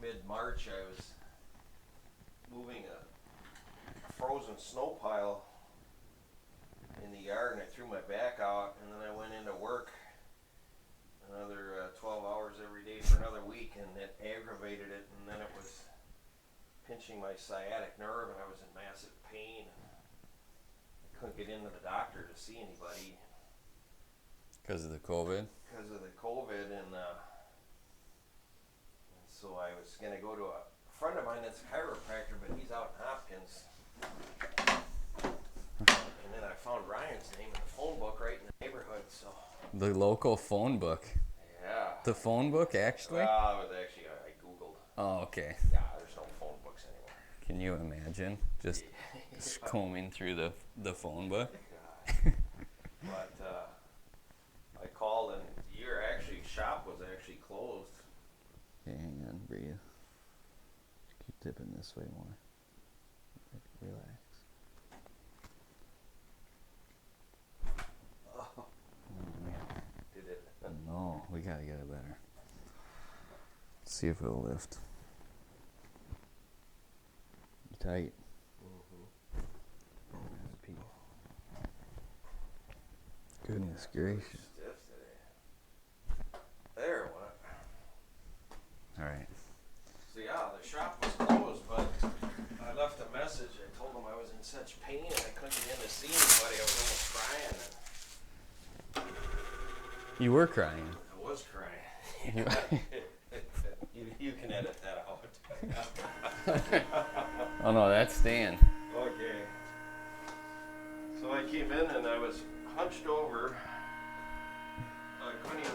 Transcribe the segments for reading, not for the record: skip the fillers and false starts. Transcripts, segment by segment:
mid-March, I was moving a frozen snow pile in the yard, and I threw my back out, and then I went into work another 12 hours every day for another week, and it aggravated it, and then it was pinching my sciatic nerve, and I was in massive pain. I couldn't get into the doctor to see anybody. Because of the COVID? Because of the COVID, and so I was going to go to a friend of mine that's a chiropractor, but he's out in Hopkins. And then I found Ryan's name in the phone book right in the neighborhood, so. The local phone book? Yeah. The phone book, actually? Well, it was actually, I Googled. Oh, okay. Yeah, there's no phone books anymore. Can you imagine just combing through the phone book? But I called, and your shop was actually closed. Okay, hang on, breathe. Keep tipping this way more. Relax. Oh. Did it? No, we gotta get it better. See if it'll lift. Tight. Goodness gracious. Stiff today. There it went. Alright. So yeah, the shop was closed, but I left a message. I told them I was in such pain and I couldn't get in to see anybody. I was almost crying. You were crying. I was crying. You can edit that out. Oh no, that's staying. Okay. So I came in and I was hunched over. I couldn't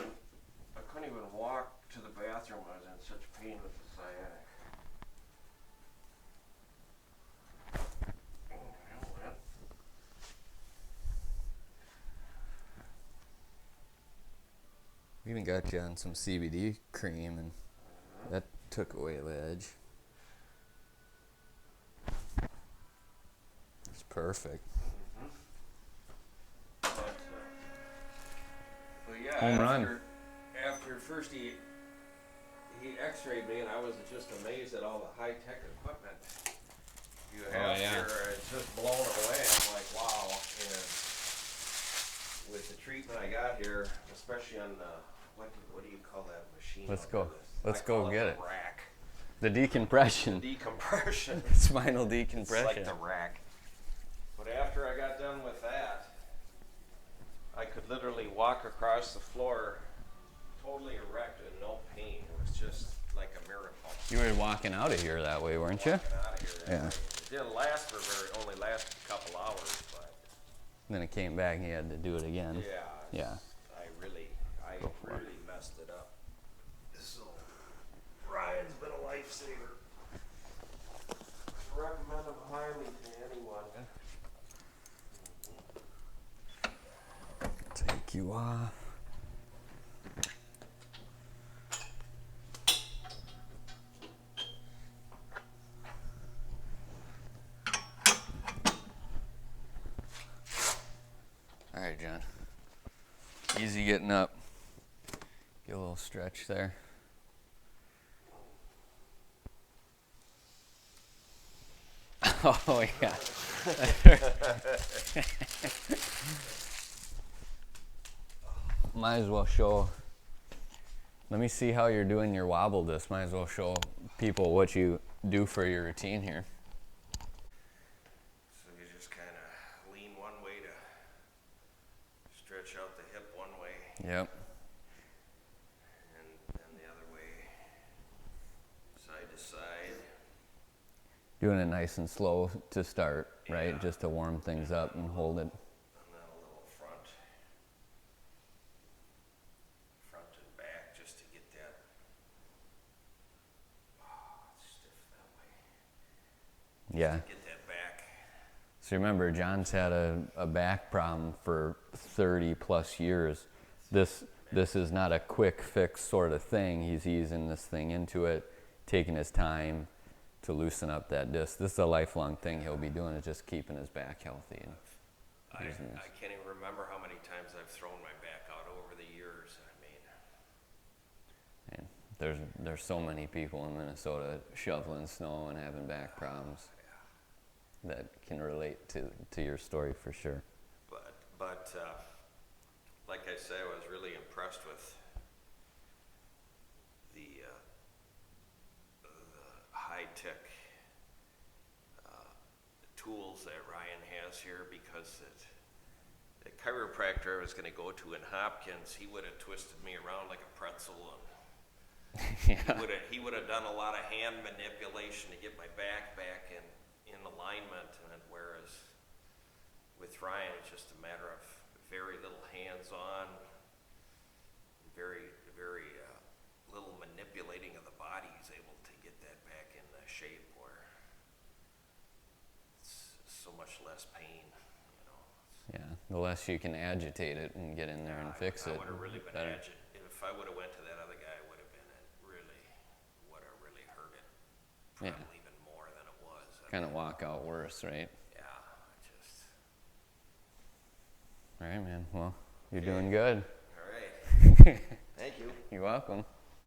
even walk to the bathroom. I was in such pain with the sciatic. We even got you on some CBD cream, and that took away the edge. It's perfect. But yeah, Home run. After first he x-rayed me, and I was just amazed at all the high-tech equipment you have here. It's just blown away. I'm like, wow. And with the treatment I got here, especially on the, what do you call that machine? Let's go. Let's I go call get it. The rack. The decompression. Decompression. Spinal decompression. It's like the rack. But after I got done with that, I could literally walk across the floor totally erect and no pain. It was just like a miracle. You were walking out of here that way, weren't you? Walking out of here that Yeah. way. It didn't last only lasted a couple hours, but. Then it came back and you had to do it again. Yeah. I really messed it up. So, Ryan's been a lifesaver. Recommend him highly to anyone. Take you off. All right, John. Easy getting up. Get a little stretch there. Oh, yeah. Might as well show. Let me see how you're doing your wobble disc. Might as well show people what you do for your routine here. So you just kind of lean one way to stretch out the hip one way. Yep. And then the other way, side to side. Doing it nice and slow to start, right? Yeah. Just to warm things up and hold it. And then a little front and back just to get that stiff that way. Yeah. Get that back. So remember, John's had a back problem for 30 plus years. This is not a quick fix sort of thing. He's easing this thing into it, taking his time to loosen up that disc. This is a lifelong thing he'll be doing, is just keeping his back healthy. And I can't even remember how many times I've thrown my back out over the years. I mean, and there's so many people in Minnesota shoveling snow and having back problems that can relate to your story for sure. But like I say, I was really impressed with the high-tech tools that Ryan has here, because the chiropractor I was going to go to in Hopkins, he would have twisted me around like a pretzel, and he would have done a lot of hand manipulation to get my back in alignment, and whereas with Ryan it's just a matter of very little hands-on, very little manipulating of the body. He's able to get that back in shape where it's so much less pain, you know. Yeah, the less you can agitate it and get in there and fix it. I would have really been better. If I would have went to that other guy, it would have been would have really hurt it, probably even more than it was. Kind of walk out worse, right? Yeah, All right, man. Well, you're doing good. All right. Thank you. You're welcome.